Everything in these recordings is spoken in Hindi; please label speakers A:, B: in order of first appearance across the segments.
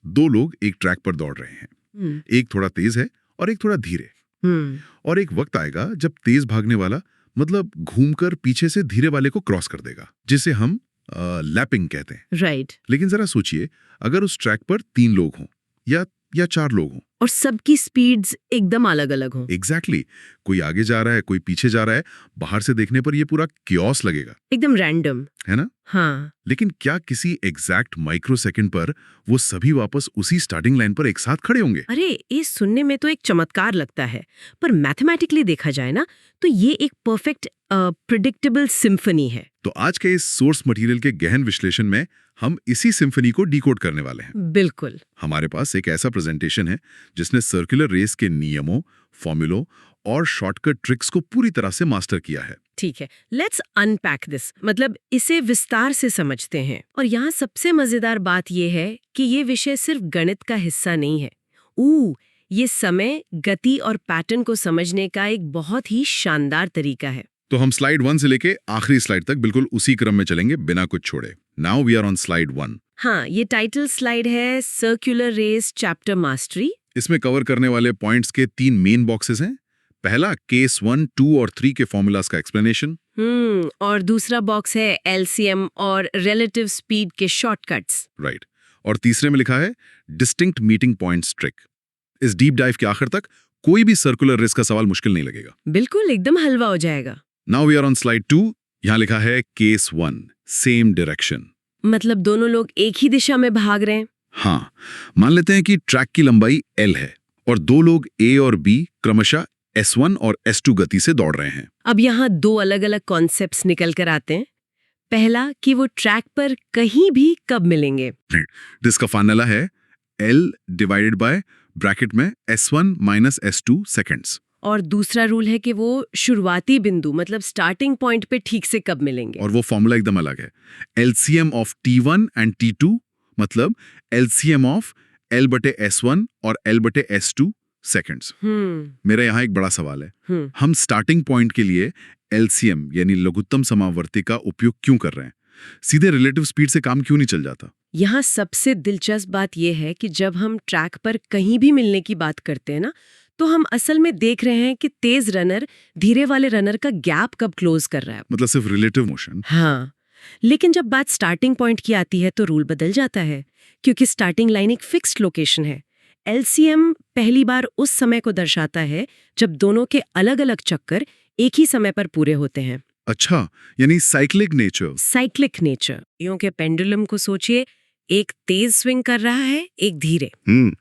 A: दो लोग एक ट्रैक पर दौड़ रहे हैं। एक थोड़ा तेज है और एक थोड़ा धीरे। और एक वक्त आएगा जब तेज भागने वाला मतलब घूमकर पीछे से धीरे वाले को क्रॉस कर देगा, जिसे हम लैपिंग कहते हैं।
B: राइट।
A: लेकिन जरा सोचिए, अगर उस ट्रैक पर 3 लोग हों या 4 लोग हों
B: और सबकी स्पीड्स एकदम अलग अलग हों।
A: एग्जैक्टली कोई आगे जा रहा है, कोई पीछे जा रहा है, बाहर से देखने पर ये पूरा क्योस लगेगा,
B: एकदम रैंडम,
A: है ना?
B: हाँ।
A: लेकिन क्या किसी एग्जैक्ट माइक्रो सेकंड पर वो सभी वापस उसी स्टार्टिंग लाइन पर एक साथ खड़े होंगे?
B: अरे ये सुनने में तो एक चमत्कार लगता है, पर मैथमेटिकली देखा जाए ना तो ये एक परफेक्ट प्रिडिक्टेबल सिम्फनी है।
A: तो आज के इस सोर्स मटेरियल के गहन विश्लेषण में हम इसी सिम्फनी को डिकोड करने वाले हैं।
B: बिल्कुल।
A: हमारे पास एक ऐसा प्रेजेंटेशन है जिसने सर्कुलर रेस के नियमों, फॉर्मूलों और शॉर्टकट ट्रिक्स को पूरी तरह से मास्टर किया है।
B: ठीक है, लेट्स अनपैक दिस, मतलब इसे विस्तार से समझते हैं। और यहाँ सबसे मजेदार बात यह है कि ये विषय सिर्फ गणित का हिस्सा नहीं है। ये समय, गति और पैटर्न को समझने का एक बहुत ही शानदार तरीका है।
A: तो हम स्लाइड 1 से लेके आखिरी स्लाइड तक बिल्कुल उसी क्रम में चलेंगे, बिना कुछ छोड़े। Now we are on slide 1।
B: हाँ, ये टाइटल स्लाइड है सर्कुलर रेस चैप्टर मास्टरी।
A: इसमें कवर करने वाले पॉइंट्स के 3 मेन बॉक्सेस हैं। पहला केस 1, 2 और 3 के फॉर्मूलाज का एक्सप्लेनेशन।
B: और दूसरा बॉक्स है एलसीएम और रिलेटिव स्पीड के शॉर्टकट्स।
A: राइट। और तीसरे में लिखा है डिस्टिंक्ट मीटिंग पॉइंट्स ट्रिक। इस डीप डाइव के आखिर तक कोई भी सर्कुलर रेस का सवाल मुश्किल नहीं लगेगा।
B: बिल्कुल, एकदम हलवा हो जाएगा।
A: Now we are on slide 2। यहाँ लिखा है केस 1, सेम डायरेक्शन।
B: मतलब दोनों लोग एक ही दिशा में भाग रहे हैं।
A: हाँ, मान लेते हैं कि ट्रैक की लंबाई L है और दो लोग A और B क्रमशः S1 और S2 गति से दौड़ रहे हैं।
B: अब यहाँ दो अलग अलग कॉन्सेप्ट्स निकल कर आते हैं। पहला कि वो ट्रैक पर कहीं भी कब मिलेंगे,
A: जिसका फार्मूला है L डिवाइडेड बाय ब्रैकेट में S1 माइनस S2 सेकेंड्स।
B: और दूसरा रूल है कि वो शुरुआती बिंदु मतलब स्टार्टिंग पॉइंट पे ठीक से कब मिलेंगे।
A: और वो फॉर्मूला एकदम अलग है। LCM of T1 and T2 मतलब LCM ऑफ L बटे S1 और L बटे S2 सेकेंड्स। मेरा यहाँ एक बड़ा सवाल है, हम स्टार्टिंग पॉइंट के लिए LCM यानी लघुत्तम समावर्ती का उपयोग क्यों कर रहे हैं? सीधे रिलेटिव स्पीड से काम क्यों नहीं चल जाता?
B: यहाँ सबसे दिलचस्प बात यह है कि जब हम ट्रैक पर कहीं भी मिलने की बात करते हैं ना, तो हम असल में देख रहे हैं कि तेज रनर धीरे वाले रनर का गैप कब क्लोज कर रहा है।
A: मतलब सिर्फ रिलेटिव मोशन।
B: हाँ, लेकिन जब बात स्टार्टिंग पॉइंट की आती है तो रूल बदल जाता है, क्योंकि स्टार्टिंग लाइन एक फिक्स्ड लोकेशन है। LCM पहली बार उस समय को दर्शाता है जब दोनों के अलग अलग चक्कर एक ही समय पर पूरे होते हैं।
A: अच्छा, यानी साइक्लिक नेचर।
B: Cyclic nature. यूं के पेंडुलम को सोचिए, एक तेज स्विंग कर रहा है, एक धीरे।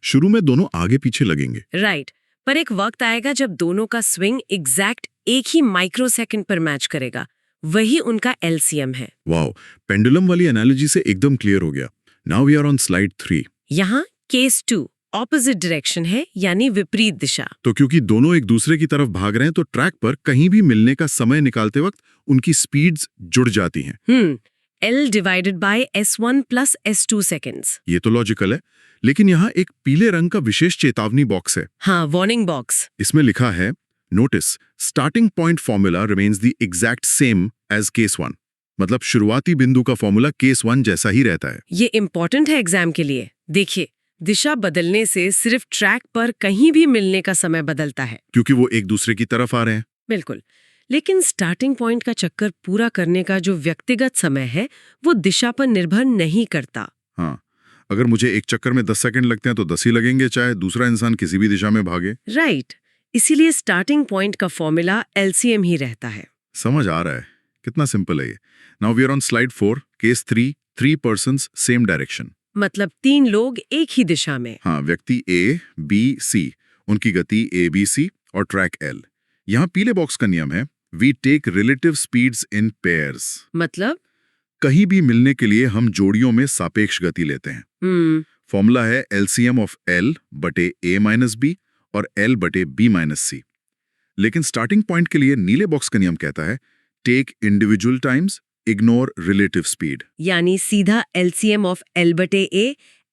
A: शुरू में दोनों आगे पीछे लगेंगे।
B: राइट, पर एक वक्त आएगा जब दोनों का स्विंग एग्जैक्ट एक ही माइक्रो सेकंड पर मैच करेगा। वही उनका LCM है।
A: वाओ, पेंडुलम वाली एनालॉजी से एकदम क्लियर हो गया। Now we are on slide 3।
B: यहाँ केस 2 ऑपोजिट डायरेक्शन है, यानी विपरीत दिशा।
A: तो क्योंकि दोनों एक दूसरे की तरफ भाग रहे हैं तो ट्रैक पर कहीं भी मिलने का समय निकालते वक्त उनकी स्पीड्स जुड़ जाती हैं।
B: L divided by S1 plus S2 seconds.
A: ये तो लॉजिकल है, लेकिन यहाँ एक पीले रंग का विशेष चेतावनी बॉक्स है।
B: हाँ, वार्निंग बॉक्स।
A: इसमें लिखा है notice starting point formula remains the exact same as case 1। मतलब शुरुआती बिंदु का फॉर्मूला केस 1 जैसा ही रहता है।
B: ये इंपॉर्टेंट है एग्जाम के लिए। देखिए, दिशा बदलने से सिर्फ ट्रैक पर कहीं भी मिलने का समय बदलता है,
A: क्योंकि वो एक दूसरे की तरफ आ रहे हैं।
B: बिल्कुल, लेकिन स्टार्टिंग पॉइंट का चक्कर पूरा करने का जो व्यक्तिगत समय है वो दिशा पर निर्भर नहीं करता।
A: हाँ, अगर मुझे एक चक्कर में 10 सेकंड लगते हैं तो 10 ही लगेंगे, चाहे दूसरा इंसान किसी भी दिशा में भागे।
B: राइट, इसीलिए स्टार्टिंग पॉइंट का फॉर्मूला LCM ही रहता है।
A: समझ आ रहा है, कितना सिंपल है ये। Now we are on slide 4, case 3, 3 persons same direction.
B: मतलब 3 लोग एक ही दिशा में।
A: हाँ, व्यक्ति A, B, C, उनकी गति ABC और ट्रैक L। यहाँ पीले बॉक्स का नियम है we take relative speeds in pairs.
B: मतलब
A: कहीं भी मिलने के लिए हम जोड़ियों में सापेक्ष गति लेते हैं। फॉर्मूला है LCM ऑफ L बटे A माइनस B और L बटे B माइनस C। लेकिन स्टार्टिंग पॉइंट के लिए नीले बॉक्स का नियम कहता है take individual times, ignore relative speed.
B: यानी सीधा LCM ऑफ L बटे A,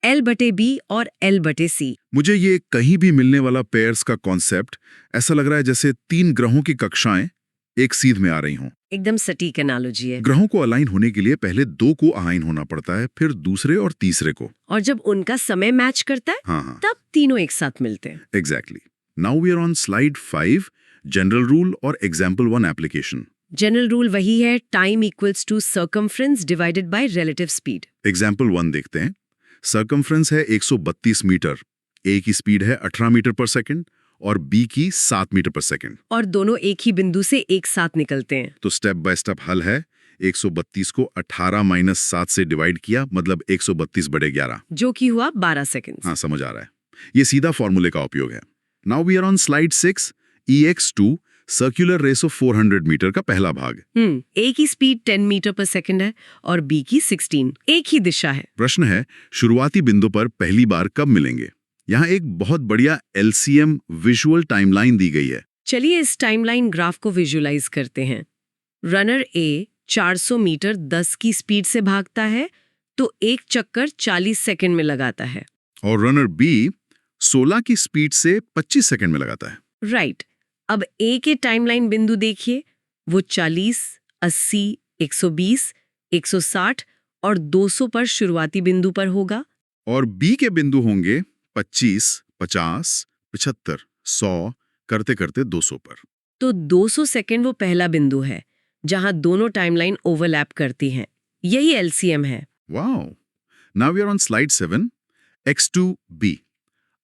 B: L बटे B और L बटे C।
A: मुझे ये कहीं भी मिलने वाला पेयर्स का कॉन्सेप्ट ऐसा लग रहा है जैसे 3 ग्रहों की कक्षाएं एक सीध में आ रही हों।
B: एकदम सटीक एनालॉजी है।
A: ग्रहों को अलाइन होने के लिए पहले दो को अलाइन होना पड़ता है, फिर दूसरे और तीसरे को।
B: और जब उनका समय मैच करता है
A: हाँ,
B: तब तीनों एक साथ मिलते हैं।
A: Exactly. Now we are on slide 5, general rule और एग्जाम्पल 1 एप्लीकेशन।
B: जनरल रूल वही है, time equals to circumference divided by relative speed.
A: Example 1 देखते हैं। सर्कमफ्रेंस है 132 मीटर, ए की स्पीड है 18 मीटर पर सेकंड और बी की 7 मीटर पर सेकंड।
B: और दोनों एक ही बिंदु से एक साथ निकलते हैं।
A: तो स्टेप बाय स्टेप हल है। 132 को 18 - 7 से डिवाइड किया, मतलब 132 बटे 11,
B: जो कि हुआ 12 सेकंड।
A: हाँ, समझ आ रहा है। ये सीधा फॉर्मूले का उपयोग है। Now we are on slide 6, EX2 circular race of 400 meter का पहला भाग।
B: ए की स्पीड 10 मीटर पर सेकंड है और बी की 16। एक ही दिशा है।
A: प्रश्न है, शुरुआती बिंदु पर पहली बार कब मिलेंगे? यहाँ एक बहुत बढ़िया LCM विजुअल टाइमलाइन दी गई है।
B: चलिए इस टाइमलाइन ग्राफ को विजुअलाइज करते हैं। रनर ए 400 मीटर 10 की स्पीड से भागता है, तो एक चक्कर 40 सेकंड में लगाता है।
A: और रनर बी 16 की स्पीड से 25 सेकंड में लगाता है।
B: राइट। अब ए के टाइमलाइन बिंदु देखिए, वो 40, 80, 120, 160 और 200 पर शुरुआती बिंदु पर होगा।
A: और बी के बिंदु होंगे 25, 50, 75, 100 करते करते 200 पर।
B: तो 200 सेकंड वो पहला बिंदु है जहां दोनों टाइमलाइन ओवरलैप करती हैं। यही LCM है।
A: Wow. Now we are on slide 7, X2B.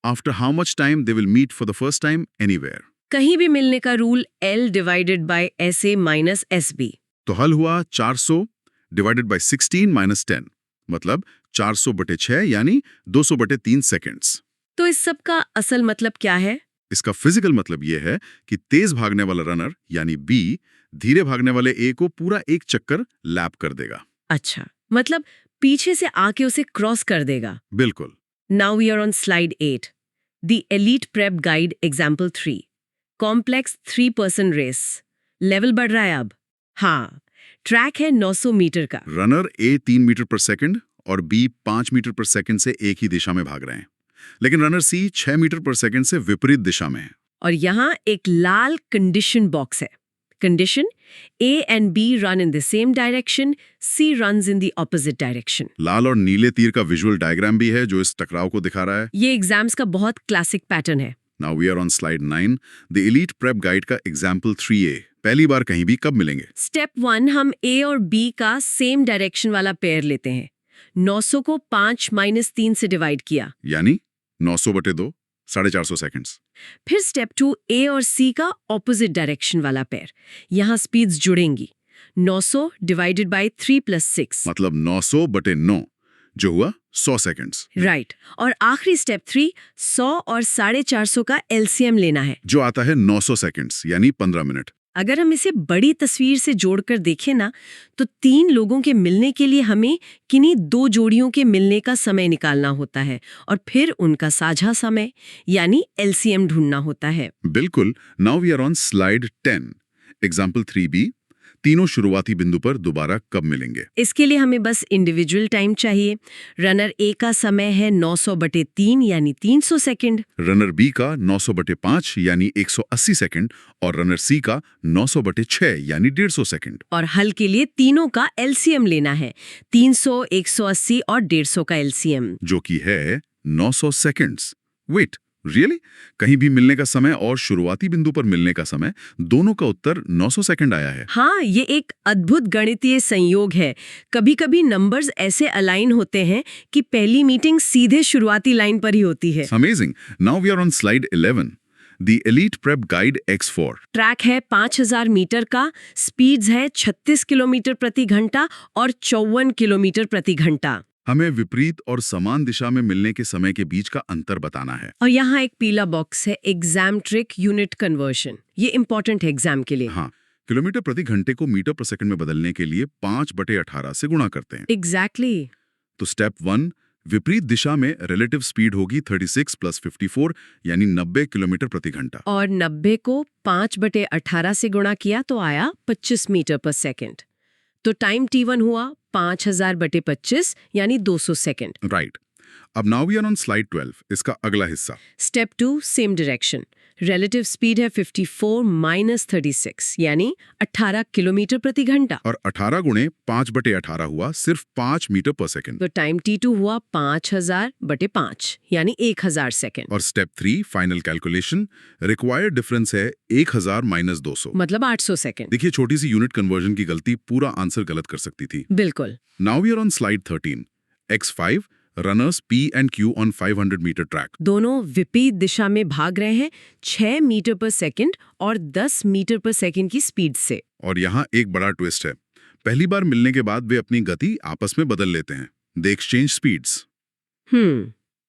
A: After how much time they will meet for the first time anywhere?
B: कहीं भी मिलने का rule L divided by SA minus SB।
A: तो हल हुआ 400 डिवाइडेड बाय 16 - 10, मतलब 400 बटे 6 यानी 200 बटे 3 सेकेंड्स।
B: तो इस सब का असल मतलब क्या है?
A: इसका फिजिकल मतलब यह है कि तेज भागने वाला रनर यानी बी धीरे भागने वाले ए को पूरा एक चक्कर लैप कर देगा।
B: अच्छा, मतलब पीछे से आके उसे क्रॉस कर देगा।
A: बिल्कुल।
B: Now we are on slide 8, the elite prep guide example 3, complex 3 person race. Level बढ़ रहा है अब। हाँ, ट्रैक है 900 मीटर का।
A: रनर ए 3 मीटर पर सेकंड और बी 5 मीटर पर सेकंड से एक ही दिशा में भाग रहे हैं, लेकिन रनर सी 6 मीटर पर सेकंड से विपरीत दिशा में है।
B: और यहाँ एक लाल कंडीशन बॉक्स है। Condition, A and B run in the same direction, C runs in the opposite direction.
A: लाल और नीले तीर का विजुअल डायग्राम भी है जो इस टकराव को दिखा रहा है।
B: ये एग्जाम्स का बहुत क्लासिक पैटर्न है।
A: Now we are on slide 9, the elite prep guide का एग्जाम्पल 3A। पहली बार कहीं भी कब मिलेंगे?
B: स्टेप 1, हम A और B का सेम डायरेक्शन वाला पेयर लेते हैं। 900 को 5 - 3 से डिवाइड किया,
A: यानी 900 बटे 2, 450 सेकंड्स।
B: फिर स्टेप 2, A और C का ऑपोजिट डायरेक्शन वाला पेयर। यहाँ स्पीड्स जुड़ेंगी। 900 डिवाइडेड बाय 3 + 6,
A: मतलब 900 बटे 9, जो हुआ 100 सेकंड्स।
B: राइट। और आखिरी स्टेप 3, 100 और 450 का LCM लेना है,
A: जो आता है 900 सेकंड्स यानी 15 मिनट।
B: अगर हम इसे बड़ी तस्वीर से जोड़कर देखें ना, तो 3 लोगों के मिलने के लिए हमें किन्हीं 2 जोड़ियों के मिलने का समय निकालना होता है और फिर उनका साझा समय यानी LCM ढूंढना होता है।
A: बिल्कुल। Now we are on slide 10, example 3B। तीनों शुरुआती बिंदु पर दोबारा कब मिलेंगे?
B: इसके लिए हमें बस इंडिविजुअल टाइम चाहिए। रनर ए का समय है 900 बटे 3 यानी 300 सेकंड।
A: रनर बी का 900 बटे 5 यानी 180 सेकंड और रनर सी का 900 बटे 6 यानी 150 सेकंड।
B: और हल के लिए तीनों का LCM लेना है, 300, 180 और 150 का LCM,
A: जो कि है 900 सेकंड्स। Wait, really? कहीं भी मिलने का समय और शुरुआती बिंदु पर मिलने का समय, दोनों का उत्तर 900 सेकंड आया है।
B: हाँ, ये एक अद्भुत गणितीय संयोग है। कभी-कभी नंबर्स ऐसे अलाइन होते हैं कि पहली मीटिंग सीधे शुरुआती लाइन पर ही होती है।
A: Amazing. Now we are on slide 11, the elite prep guide X4।
B: Track है 5000 मीटर का, स्पीड्स है 36 किलोमीटर प्रति घंटा और 54 किलोमीटर प्रति घंटा।
A: हमें विपरीत और समान दिशा में मिलने के समय के बीच का अंतर बताना है।
B: और यहाँ एक पीला बॉक्स है, एग्जाम ट्रिक यूनिट कन्वर्शन। ये इंपॉर्टेंट है एग्जाम के लिए।
A: हाँ, किलोमीटर प्रति घंटे को मीटर पर सेकंड में बदलने के लिए 5/18 से गुणा करते हैं।
B: एग्जैक्टली।
A: तो स्टेप 1, विपरीत दिशा में रिलेटिव स्पीड होगी 36 + 54 यानी 90 किलोमीटर प्रति घंटा।
B: और 90 को 5/18 से गुणा किया तो आया 25 मीटर पर सेकंड। तो टाइम T1 हुआ 5000/25 यानी 200 सेकंड।
A: राइट। अब now we are on slide 12, इसका अगला हिस्सा।
B: Step 2 same direction. Relative speed है 54 माइनस 36 यानी 18 किलोमीटर प्रति घंटा।
A: और 18 गुणे 5/18 हुआ सिर्फ 5 मीटर पर सेकंड।
B: तो टाइम T2 हुआ 5000/5 यानी 1000 सेकंड।
A: और step 3 final calculation, required difference है 1000 माइनस 200,
B: मतलब 800 सेकंड।
A: देखिए छोटी सी यूनिट कन्वर्जन की गलती पूरा आंसर गलत कर सकती थी।
B: बिल्कुल।
A: Now we are on slide 13, X5 runners P and Q on 500 meter track.
B: दोनों विपरीत दिशा में भाग रहे हैं 6 मीटर पर सेकंड और 10 मीटर पर सेकंड की स्पीड से।
A: और यहाँ एक बड़ा ट्विस्ट है, पहली बार मिलने के बाद वे अपनी गति आपस में बदल लेते हैं, दे एक्सचेंज स्पीड्स।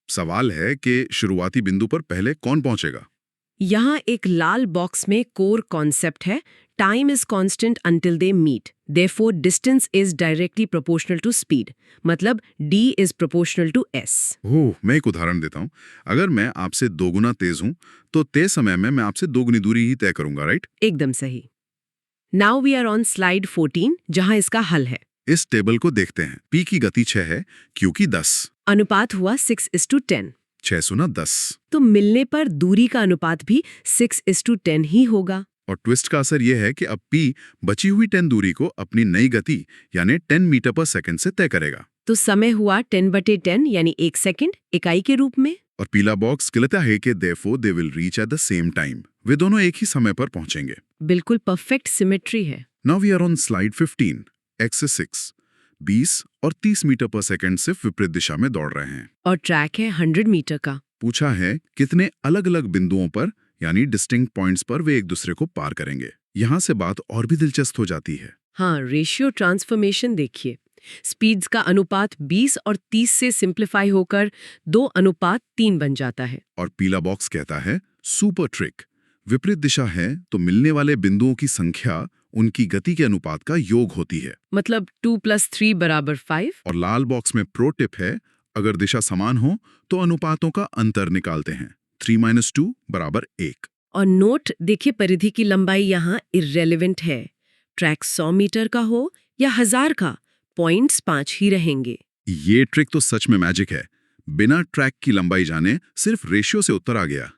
A: सवाल है कि शुरुआती बिंदु पर पहले कौन पहुंचेगा।
B: यहाँ एक लाल बॉक्स में कोर कॉन्सेप्ट है, time is constant until they meet, therefore distance is directly proportional to speed, मतलब d is proportional to s।
A: Oh, मैं एक उदाहरण देता हूँ। अगर मैं आपसे 2 गुना तेज हूँ तो तय समय में मैं आपसे 2 गुनी दूरी ही तय करूंगा, राइट?
B: एकदम सही। Now we are on slide 14 जहाँ इसका हल है।
A: इस टेबल को देखते हैं। P की गति 6 है, Q की 10।
B: अनुपात हुआ 6:10।
A: 6×10।
B: तो मिलने पर दूरी का अनुपात भी 6:10 ही होगा।
A: और ट्विस्ट का असर यह है कि अब P बची हुई 10 दूरी को अपनी नई गति यानी 10 मीटर पर सेकंड से तय करेगा।
B: तो समय हुआ 10/10 यानी 1 सेकंड इकाई के रूप में।
A: और पीला बॉक्स कहता है कि therefore they will reach at the same time, वे दोनों एक ही समय पर पहुंचेंगे।
B: बिल्कुल परफेक्ट सिमेट्री है।
A: Now we are on slide 15, Axis 6, 20 और 30 मीटर पर सेकंड से विपरीत दिशा में दौड़ रहे हैं।
B: और ट्रैक है 100 मीटर का।
A: पूछा है कितने अलग अलग बिंदुओं पर यानी डिस्टिंक्ट पॉइंट्स पर वे एक दूसरे को पार करेंगे। यहाँ से बात और भी दिलचस्प हो जाती है।
B: हाँ, रेशियो ट्रांसफॉर्मेशन देखिए। स्पीड्स का अनुपात 20 और 30 से सिंप्लीफाई होकर 2:3 बन जाता है।
A: और पीला बॉक्स कहता है सुपर ट्रिक, विपरीत दिशा है तो मिलने वाले बिंदुओं की संख्या उनकी गति के अनुपात का योग होती है,
B: मतलब 2 + 3 = 5।
A: और लाल बॉक्स में प्रो टिप है, अगर दिशा समान हो तो अनुपातों का अंतर निकालते हैं, 3 - 2 = 1।
B: और नोट देखिए, परिधि की लंबाई यहाँ इर्रेलेवेंट है। ट्रैक 100 मीटर का हो या 1000 का, पॉइंट्स 5 ही रहेंगे।
A: ये ट्रिक तो सच में मैजिक है, बिना ट्रैक की लंबाई जाने सिर्फ रेशियो से उत्तर आ गया।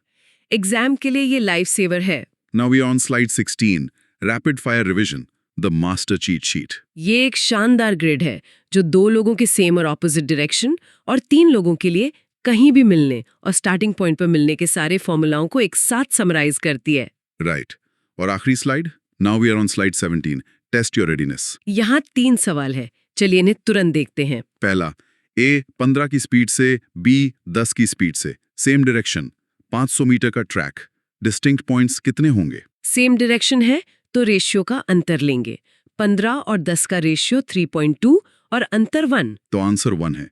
B: एग्जाम के लिए ये लाइफ सेवर है।
A: Now we are on slide 16, rapid fire revision, the master cheat sheet.
B: ये एक शानदार ग्रिड है जो 2 लोगों के सेम और ऑपोजिट डायरेक्शन और 3 लोगों के लिए कहीं भी मिलने और स्टार्टिंग पॉइंट पर मिलने के सारे फॉर्मूलाओं को एक साथ समराइज करती है।
A: Right. और आखिरी slide, now we are on slide 17, test your readiness.
B: यहाँ 3 सवाल है, चलिए इन्हें तुरंत देखते हैं।
A: पहला, A 15 की स्पीड से, B 10 की स्पीड से, सेम डायरेक्शन, 500 मीटर का ट्रैक, डिस्टिंक्ट पॉइंट्स कितने होंगे?
B: सेम डायरेक्शन है तो रेशियो का अंतर लेंगे। 15 और 10 का रेशियो 3.2 और अंतर 1।
A: तो आंसर 1 है।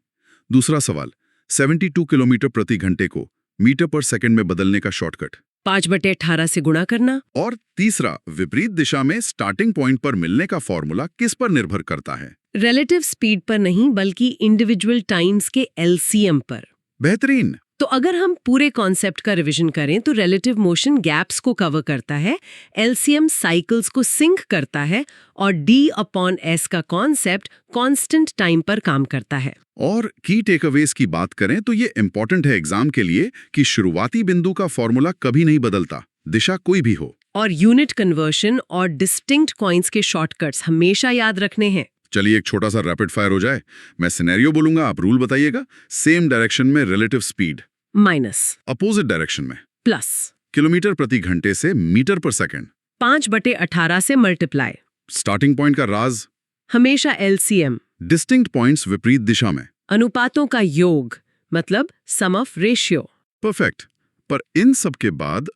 A: दूसरा सवाल, 72 किलोमीटर प्रति घंटे को मीटर पर सेकंड में बदलने का शॉर्टकट,
B: 5/18 से गुणा करना।
A: और तीसरा, विपरीत दिशा में स्टार्टिंग पॉइंट पर मिलने का फॉर्मूला किस पर निर्भर करता है?
B: रिलेटिव स्पीड पर नहीं बल्कि इंडिविजुअल टाइम्स के LCM पर।
A: बेहतरीन।
B: तो अगर हम पूरे कॉन्सेप्ट का रिवीजन करें तो रिलेटिव मोशन गैप्स को कवर करता है, LCM साइकिल्स को सिंक करता है और D/S का कॉन्सेप्ट कांस्टेंट टाइम पर काम करता है।
A: और की टेकअवेज की बात करें तो ये इंपॉर्टेंट है एग्जाम के लिए कि शुरुआती बिंदु का फॉर्मूला कभी नहीं बदलता, दिशा कोई भी हो।
B: और यूनिट कन्वर्शन और डिस्टिंक्ट कॉइन्स के शॉर्टकट्स हमेशा याद रखने हैं।
A: चलिए एक छोटा सा रैपिड फायर हो जाए। मैं सिनेरियो बोलूंगा, आप रूल बताइएगा। सेम डायरेक्शन में relative speed,
B: minus.
A: Opposite direction में
B: प्लस।
A: किलोमीटर प्रति घंटे से मीटर पर सेकंड,
B: 5/18 से मल्टीप्लाई।
A: स्टार्टिंग पॉइंट का राज,
B: हमेशा LCM।
A: डिस्टिंक्ट पॉइंट्स विपरीत दिशा में,
B: अनुपातों का योग मतलब सम ऑफ रेशियो।
A: परफेक्ट। पर इन सब के बाद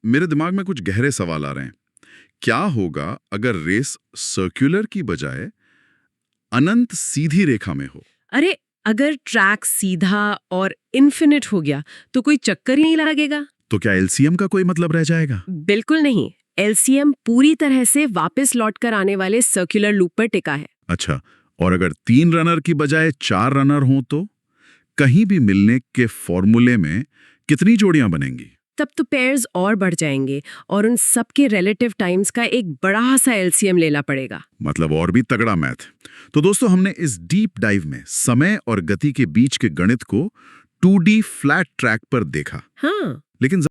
A: मेरे दिमाग में कुछ गहरे सवाल आ रहे हैं। क्या होगा अगर रेस सर्कुलर की बजाय अनंत सीधी रेखा में हो?
B: अरे, अगर ट्रैक सीधा और इन्फिनिट हो गया तो कोई चक्कर ही नहीं लगेगा।
A: तो क्या LCM का कोई मतलब रह जाएगा?
B: बिल्कुल नहीं। LCM पूरी तरह से वापस लौटकर आने वाले सर्कुलर लूप पर टिका है।
A: अच्छा, और अगर 3 रनर की बजाय 4 रनर हो तो कहीं भी मिलने के फॉर्मूले में कितनी जोड़ियां बनेंगी?
B: तब तो पेयर्स और बढ़ जाएंगे और उन सब के रिलेटिव टाइम्स का एक बड़ा सा एलसीएम लेना पड़ेगा।
A: मतलब और भी तगड़ा मैथ। तो दोस्तों, हमने इस डीप डाइव में समय और गति के बीच के गणित को 2D फ्लैट ट्रैक पर देखा।
B: हाँ।
A: लेकिन